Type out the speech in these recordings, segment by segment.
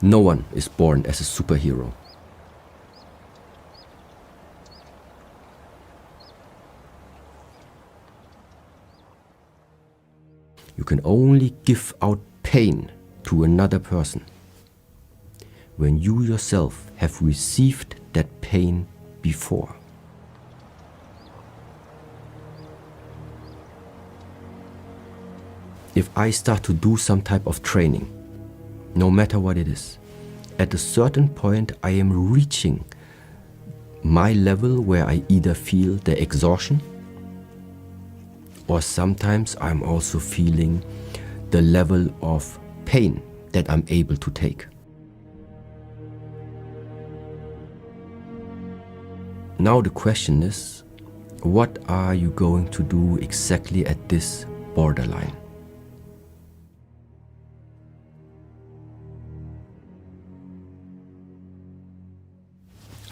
No one is born as a superhero. You can only give out pain to another person when you yourself have received that pain before. If I start to do some type of training, no matter what it is, at a certain point I am reaching my level where I either feel the exhaustion, or sometimes I'm also feeling the level of pain that I'm able to take. Now the question is, what are you going to do exactly at this borderline?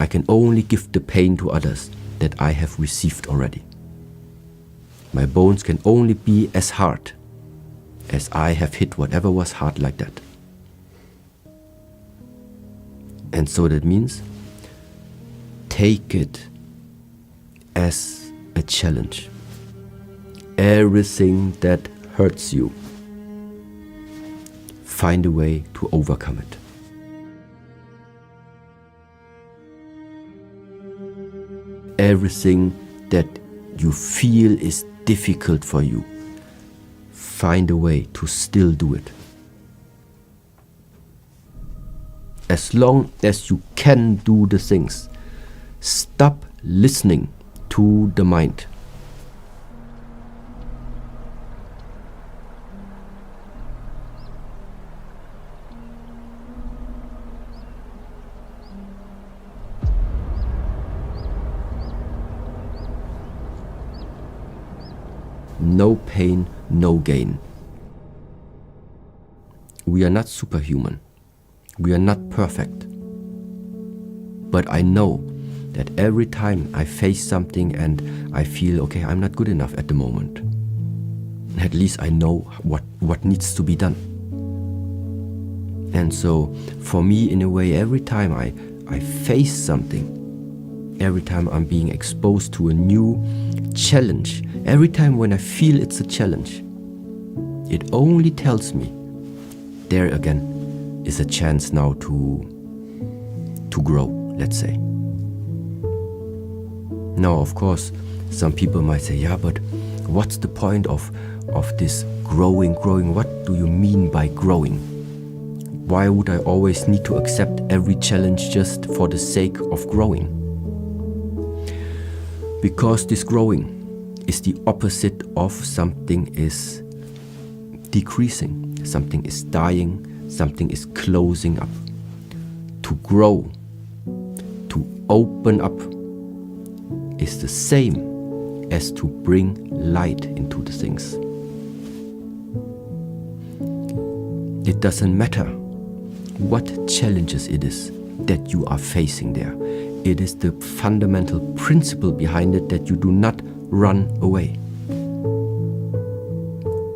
I can only give the pain to others that I have received already. My bones can only be as hard as I have hit whatever was hard like that. And so that means take it as a challenge. Everything that hurts you, find a way to overcome it. Everything that you feel is difficult for you, find a way to still do it. As long as you can do the things, stop listening to the mind. No pain, no gain. We are not superhuman. We are not perfect. But I know that every time I face something and I feel, okay, I'm not good enough at the moment, at least I know what needs to be done. And so for me, in a way, every time I face something, every time I'm being exposed to a new challenge, every time when I feel it's a challenge, it only tells me there again is a chance now to grow, let's say. Now, of course, some people might say, yeah, but what's the point of this growing? What do you mean by growing? Why would I always need to accept every challenge just for the sake of growing? Because this growing is the opposite of something is decreasing, something is dying, something is closing up. To grow, to open up, is the same as to bring light into the things. It doesn't matter what challenges it is that you are facing there. It is the fundamental principle behind it that you do not run away.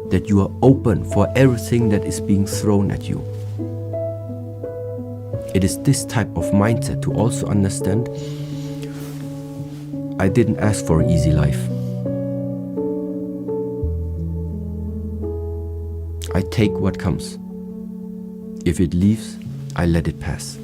That you are open for everything that is being thrown at you. It is this type of mindset to also understand, I didn't ask for an easy life. I take what comes. If it leaves, I let it pass.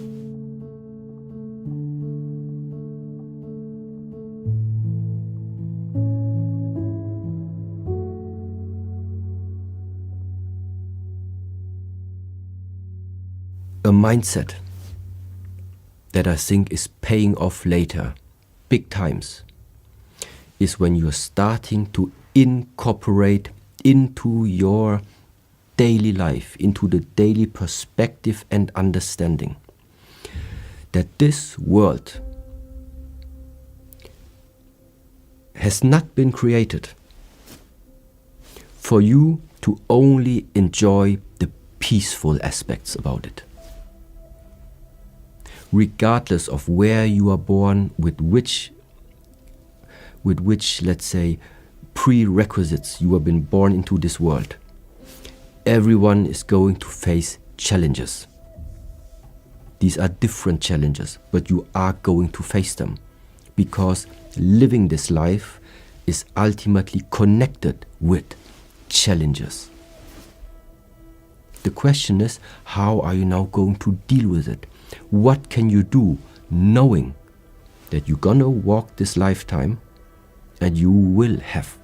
A mindset that I think is paying off later, big times, is when you're starting to incorporate into your daily life, into the daily perspective and understanding that this world has not been created for you to only enjoy the peaceful aspects about it. Regardless of where you are born, with which, let's say, prerequisites you have been born into this world, everyone is going to face challenges. These are different challenges, but you are going to face them, because living this life is ultimately connected with challenges. The question is, how are you now going to deal with it? What can you do knowing that you're gonna walk this lifetime and you will have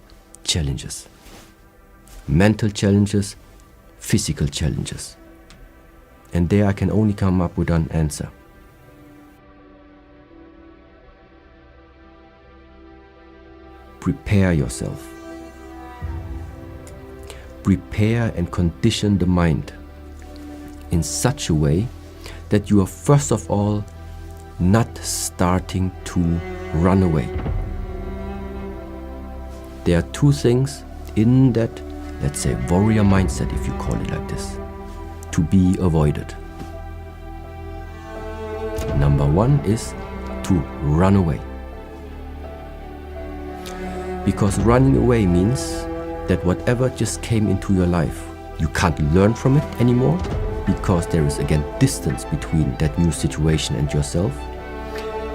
challenges? Mental challenges, physical challenges. And there I can only come up with an answer. Prepare yourself. Prepare and condition the mind in such a way that you are first of all not starting to run away. There are two things in that, let's say, warrior mindset, if you call it like this, to be avoided. Number one is to run away. Because running away means that whatever just came into your life, you can't learn from it anymore, because there is again distance between that new situation and yourself.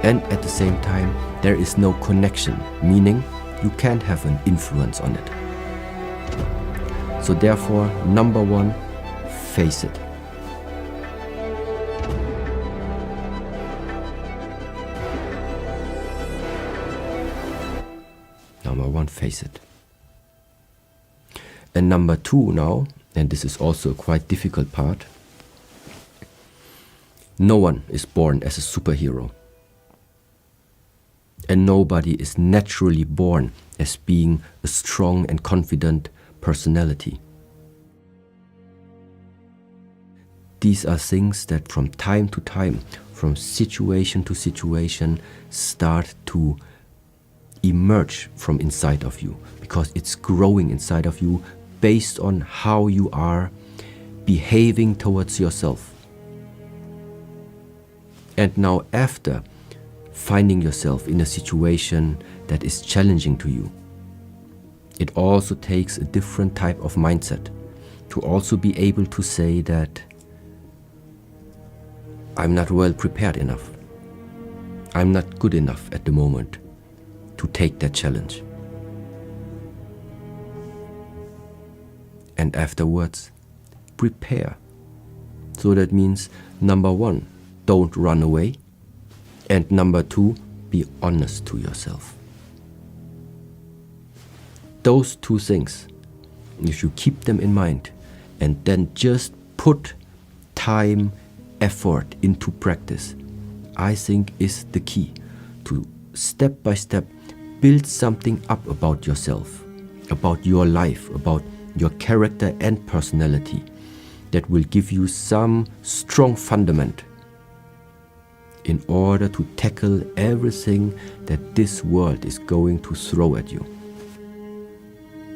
And at the same time, there is no connection, meaning you can't have an influence on it. So therefore, number one, face it. Number one, face it. And number two now, and this is also a quite difficult part, no one is born as a superhero. And nobody is naturally born as being a strong and confident personality. These are things that from time to time, from situation to situation, start to emerge from inside of you, because it's growing inside of you based on how you are behaving towards yourself. And now after finding yourself in a situation that is challenging to you, it also takes a different type of mindset to also be able to say that I'm not well prepared enough. I'm not good enough at the moment to take that challenge. And afterwards, prepare. So that means, number one, don't run away. And number two, be honest to yourself. Those two things, if you keep them in mind and then just put time, effort into practice, I think is the key to step by step build something up about yourself, about your life, about your character and personality that will give you some strong fundament in order to tackle everything that this world is going to throw at you.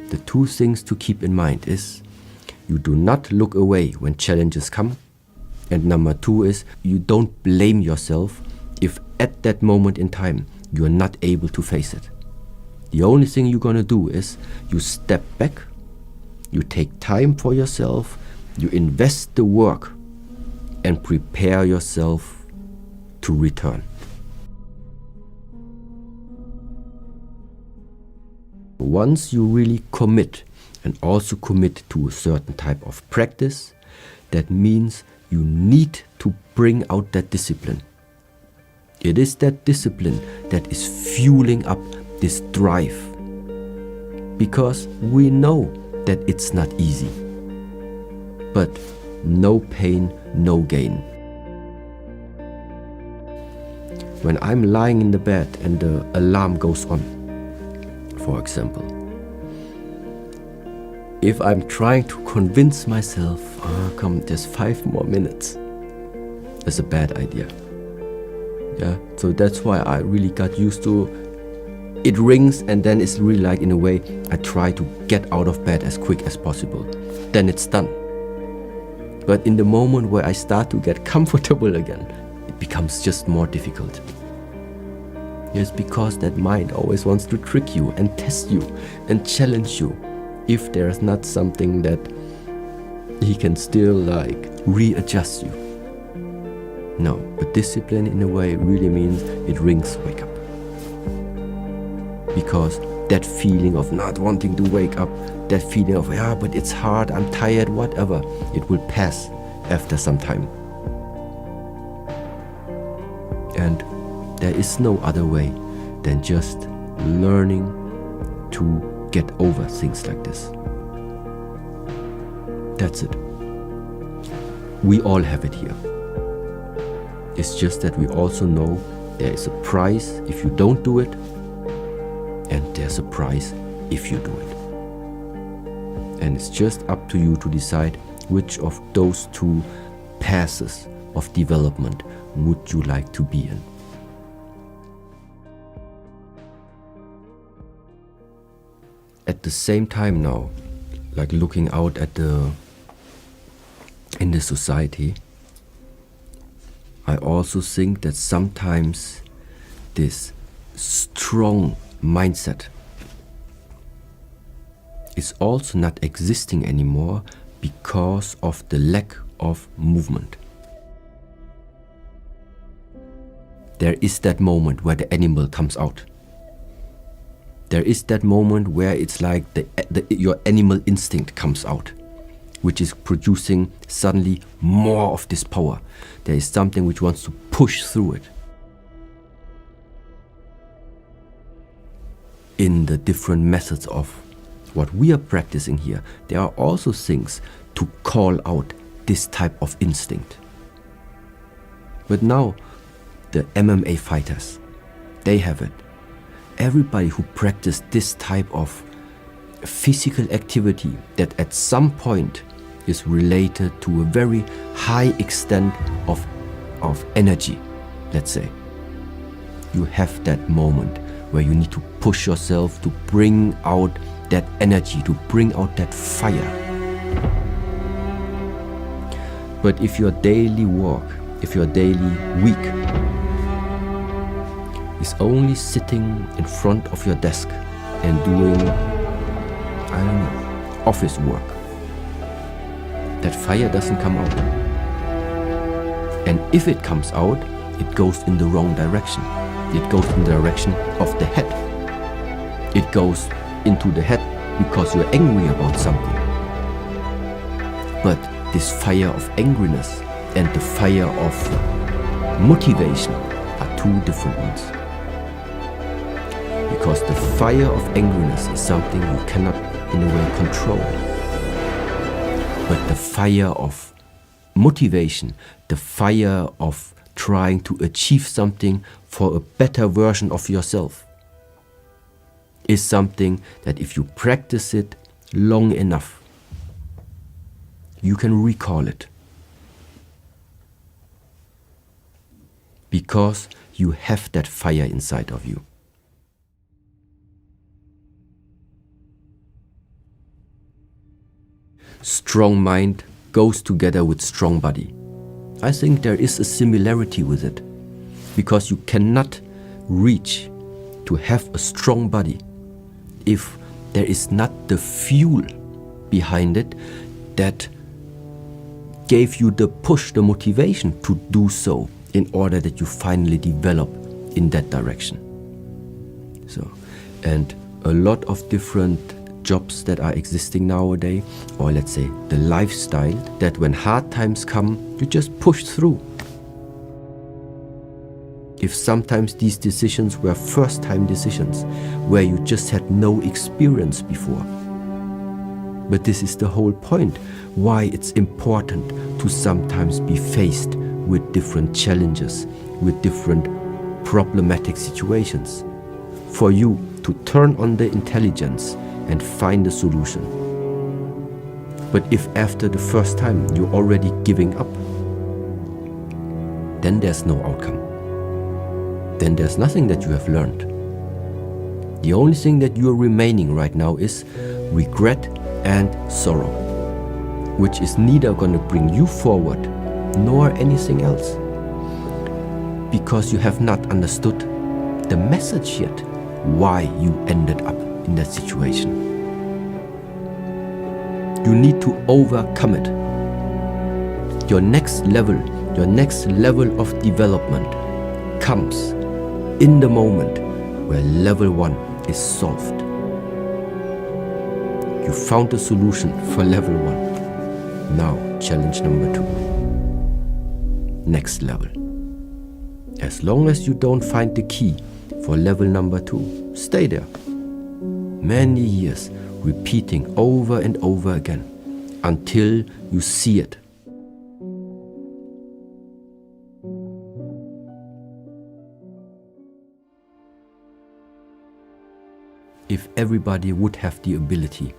The two things to keep in mind is you do not look away when challenges come, and number two is you don't blame yourself if at that moment in time you are not able to face it. The only thing you're going to do is you step back, you take time for yourself, you invest the work and prepare yourself to return. Once you really commit, and also commit to a certain type of practice, that means you need to bring out that discipline. It is that discipline that is fueling up this drive. Because we know that it's not easy. But no pain, no gain. When I'm lying in the bed and the alarm goes on, for example, if I'm trying to convince myself, come, just 5 more minutes, that's a bad idea. Yeah, so that's why I really got used to it rings, and then it's really like, in a way, I try to get out of bed as quick as possible. Then it's done. But in the moment where I start to get comfortable again, it becomes just more difficult. Yes, because that mind always wants to trick you and test you and challenge you. If there's not something that he can still like readjust you. No, but discipline in a way really means it rings wake up. Because that feeling of not wanting to wake up, that feeling of, yeah, but it's hard, I'm tired, whatever, it will pass after some time. And there is no other way than just learning to get over things like this. That's it. We all have it here. It's just that we also know there is a price if you don't do it, and there's a price if you do it. And it's just up to you to decide which of those two paths of development would you like to be in. At the same time now, like looking out at in the society, I also think that sometimes this strong mindset is also not existing anymore because of the lack of movement. There is that moment where the animal comes out. There is that moment where it's like your animal instinct comes out, which is producing suddenly more of this power. There is something which wants to push through it. In the different methods of what we are practicing here, there are also things to call out this type of instinct. But now, the MMA fighters, they have it. Everybody who practices this type of physical activity that at some point is related to a very high extent of energy, let's say. You have that moment where you need to push yourself to bring out that energy, to bring out that fire. But if your daily work, if your daily week is only sitting in front of your desk and doing, I don't know, office work, that fire doesn't come out. And if it comes out, it goes in the wrong direction. It goes in the direction of the head. It goes into the head because you're angry about something. But this fire of angriness and the fire of motivation are two different ones. Because the fire of angriness is something you cannot in a way control. But the fire of motivation, the fire of trying to achieve something for a better version of yourself, is something that if you practice it long enough, you can recall it. Because you have that fire inside of you. Strong mind goes together with strong body. I think there is a similarity with it, because you cannot reach to have a strong body if there is not the fuel behind it that gave you the push, the motivation to do so in order that you finally develop in that direction. So, and a lot of different jobs that are existing nowadays, or let's say the lifestyle, that when hard times come, you just push through. If sometimes these decisions were first-time decisions, where you just had no experience before. But this is the whole point, why it's important to sometimes be faced with different challenges, with different problematic situations, for you to turn on the intelligence and find a solution. But if after the first time you're already giving up, then there's no outcome. Then there's nothing that you have learned. The only thing that you are remaining right now is regret and sorrow, which is neither going to bring you forward nor anything else, because you have not understood the message yet why you ended up in that situation. You need to overcome it. Your next level Your next level of development comes in the moment where level 1 is solved. You found a solution for level 1. Now, challenge number 2. Next level. As long as you don't find the key for level number 2, stay there. Many years repeating over and over again until you see it. If everybody would have the ability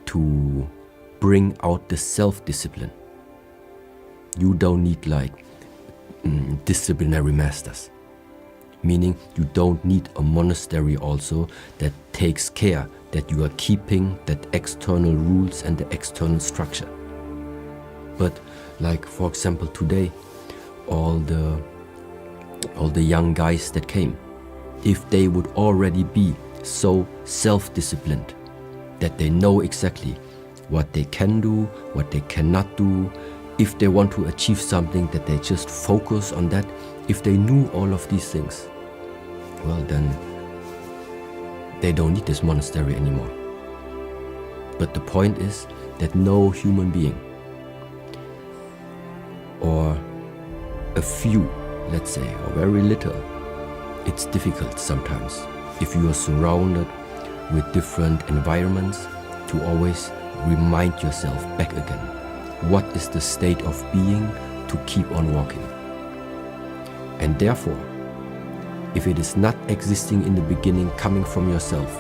to bring out the self-discipline, you don't need like disciplinary masters. Meaning you don't need a monastery also that takes care that you are keeping that external rules and the external structure. But like for example today, all the young guys that came, if they would already be so self-disciplined that they know exactly what they can do, what they cannot do, if they want to achieve something that they just focus on that, if they knew all of these things, well then they don't need this monastery anymore. But the point is that no human being, or a few, let's say, or very little, it's difficult sometimes if you are surrounded with different environments to always remind yourself back again, what is the state of being to keep on walking. And therefore, if it is not existing in the beginning coming from yourself,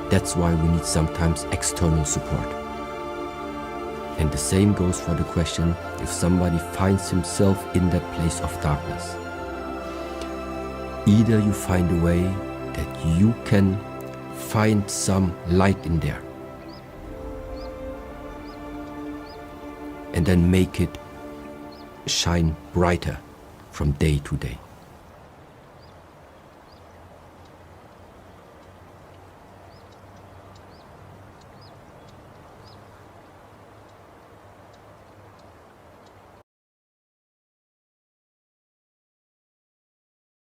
that's why we need sometimes external support. And the same goes for the question if somebody finds himself in that place of darkness. Either you find a way that you can find some light in there and then make it shine brighter from day to day.